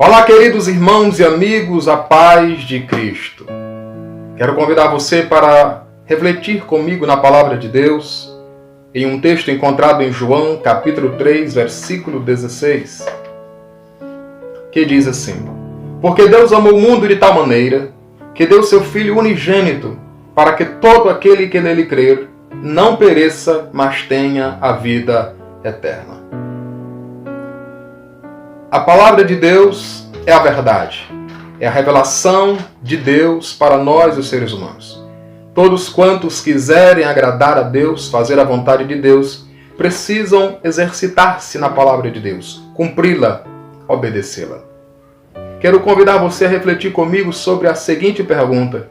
Olá, queridos irmãos e amigos, a paz de Cristo. Quero convidar você para refletir comigo na palavra de Deus, em um texto encontrado em João, capítulo 3, versículo 16, que diz assim: Porque Deus amou o mundo de tal maneira, que deu seu Filho unigênito, para que todo aquele que nele crer não pereça, mas tenha a vida eterna. A palavra de Deus é a verdade, é a revelação de Deus para nós, os seres humanos. Todos quantos quiserem agradar a Deus, fazer a vontade de Deus, precisam exercitar-se na palavra de Deus, cumpri-la, obedecê-la. Quero convidar você a refletir comigo sobre a seguinte pergunta: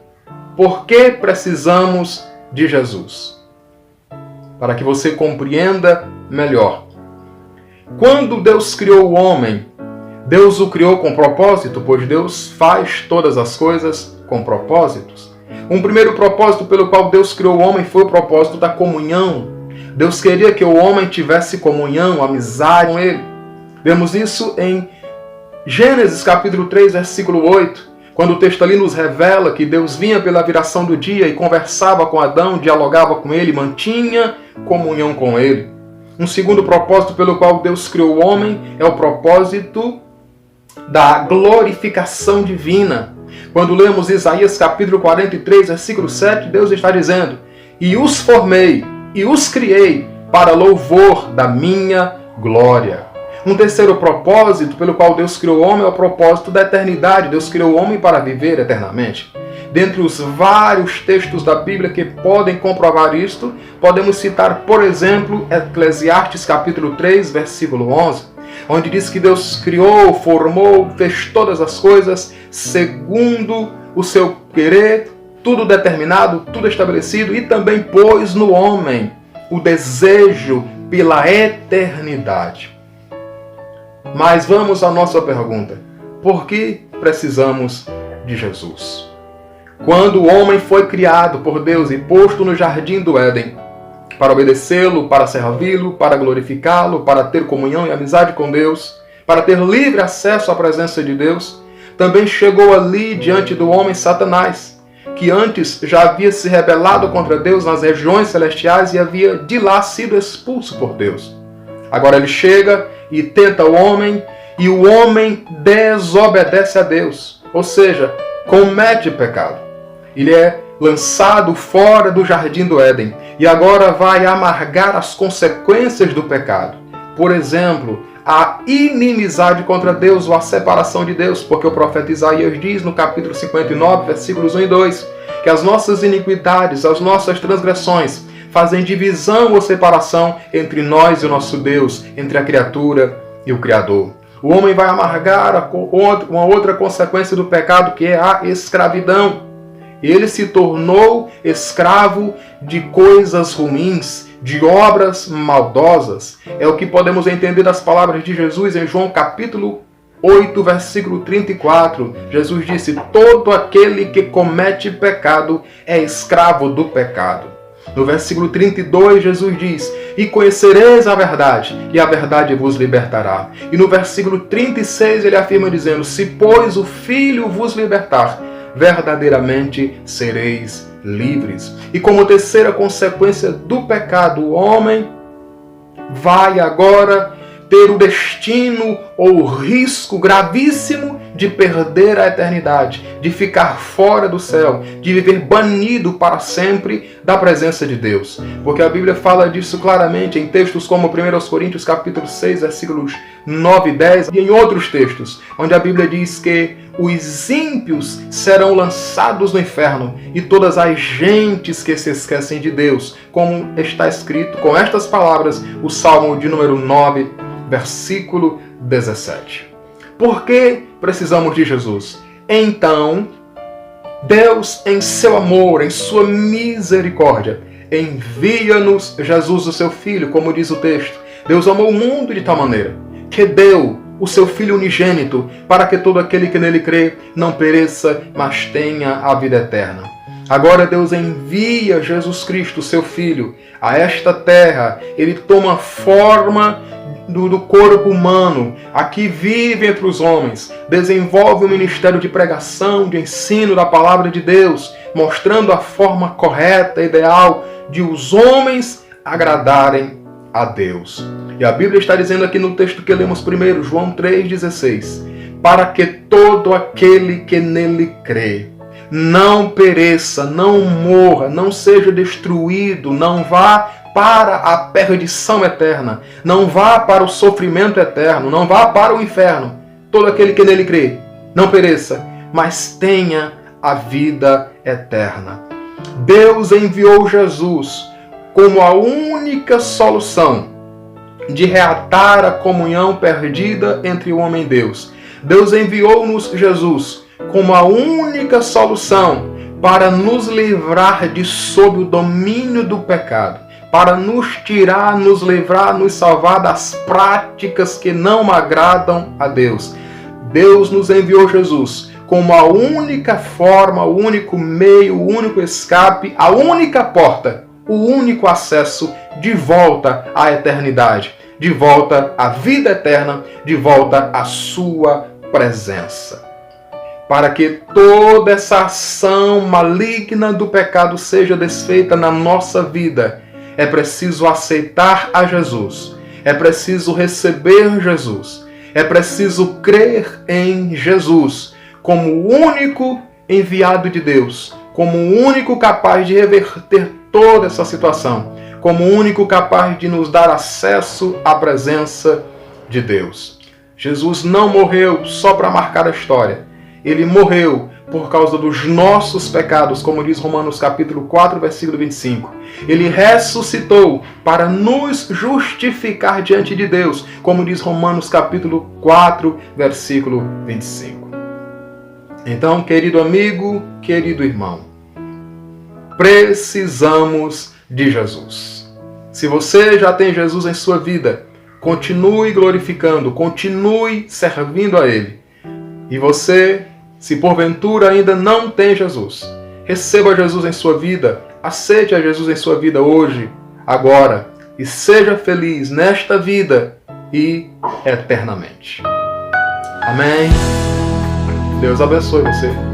por que precisamos de Jesus? Para que você compreenda melhor. Quando Deus criou o homem, Deus o criou com propósito, pois Deus faz todas as coisas com propósitos. Um primeiro propósito pelo qual Deus criou o homem foi o propósito da comunhão. Deus queria que o homem tivesse comunhão, amizade com Ele. Vemos isso em Gênesis capítulo 3, versículo 8, quando o texto ali nos revela que Deus vinha pela viração do dia e conversava com Adão, dialogava com ele, mantinha comunhão com ele. Um segundo propósito pelo qual Deus criou o homem é o propósito da glorificação divina. Quando lemos Isaías capítulo 43, versículo 7, Deus está dizendo: E os formei, e os criei para louvor da minha glória. Um terceiro propósito pelo qual Deus criou o homem é o propósito da eternidade. Deus criou o homem para viver eternamente. Dentre os vários textos da Bíblia que podem comprovar isto, podemos citar, por exemplo, Eclesiastes capítulo 3, versículo 11, onde diz que Deus criou, formou, fez todas as coisas segundo o seu querer, tudo determinado, tudo estabelecido, e também pôs no homem o desejo pela eternidade. Mas vamos à nossa pergunta: por que precisamos de Jesus? Quando o homem foi criado por Deus e posto no jardim do Éden, para obedecê-lo, para servi-lo, para glorificá-lo, para ter comunhão e amizade com Deus, para ter livre acesso à presença de Deus, também chegou ali diante do homem Satanás, que antes já havia se rebelado contra Deus nas regiões celestiais e havia de lá sido expulso por Deus. Agora ele chega e tenta o homem, e o homem desobedece a Deus, ou seja, comete pecado. Ele é lançado fora do jardim do Éden e agora vai amargar as consequências do pecado. Por exemplo, a inimizade contra Deus ou a separação de Deus, porque o profeta Isaías diz no capítulo 59, versículos 1 e 2, que as nossas iniquidades, as nossas transgressões fazem divisão ou separação entre nós e o nosso Deus, entre a criatura e o Criador. O homem vai amargar uma outra consequência do pecado, que é a escravidão. Ele se tornou escravo de coisas ruins, de obras maldosas. É o que podemos entender das palavras de Jesus em João capítulo 8, versículo 34. Jesus disse: todo aquele que comete pecado é escravo do pecado. No versículo 32, Jesus diz: E conhecereis a verdade, e a verdade vos libertará. E no versículo 36, ele afirma dizendo: Se, pois, o Filho vos libertar, verdadeiramente sereis livres. E como terceira consequência do pecado, o homem vai agora ter o destino ou o risco gravíssimo de perder a eternidade, de ficar fora do céu, de viver banido para sempre da presença de Deus. Porque a Bíblia fala disso claramente em textos como 1 Coríntios capítulo 6, versículos 9 e 10, e em outros textos, onde a Bíblia diz que os ímpios serão lançados no inferno e todas as gentes que se esquecem de Deus, como está escrito com estas palavras, o Salmo de número 9, versículo 17. Por que precisamos de Jesus? Então, Deus, em seu amor, em sua misericórdia, envia-nos Jesus, o seu Filho, como diz o texto. Deus amou o mundo de tal maneira que deu o seu Filho unigênito, para que todo aquele que nele crê não pereça, mas tenha a vida eterna. Agora Deus envia Jesus Cristo, seu Filho, a esta terra. Ele toma forma do corpo humano, aqui vive entre os homens, desenvolve um ministério de pregação, de ensino da palavra de Deus, mostrando a forma correta, ideal de os homens agradarem a Deus. E a Bíblia está dizendo aqui no texto que lemos primeiro, João 3,16, para que todo aquele que nele crê não pereça, não morra, não seja destruído, não vá para a perdição eterna, não vá para o sofrimento eterno, não vá para o inferno. Todo aquele que nele crê, não pereça, mas tenha a vida eterna. Deus enviou Jesus como a única solução de reatar a comunhão perdida entre o homem e Deus. Deus enviou-nos Jesus como a única solução para nos livrar de sob o domínio do pecado, para nos tirar, nos livrar, nos salvar das práticas que não agradam a Deus. Deus nos enviou Jesus como a única forma, o único meio, o único escape, a única porta, o único acesso de volta à eternidade, de volta à vida eterna, de volta à sua presença. Para que toda essa ação maligna do pecado seja desfeita na nossa vida, é preciso aceitar a Jesus, é preciso receber Jesus, é preciso crer em Jesus como o único enviado de Deus, como o único capaz de reverter toda essa situação, como o único capaz de nos dar acesso à presença de Deus. Jesus não morreu só para marcar a história. Ele morreu por causa dos nossos pecados, como diz Romanos capítulo 4, versículo 25. Ele ressuscitou para nos justificar diante de Deus, como diz Romanos capítulo 4, versículo 25. Então, querido amigo, querido irmão, precisamos de Jesus. Se você já tem Jesus em sua vida, continue glorificando, continue servindo a Ele. E você, se porventura ainda não tem Jesus, receba Jesus em sua vida, aceite a Jesus em sua vida hoje, agora, e seja feliz nesta vida e eternamente. Amém. Deus abençoe você.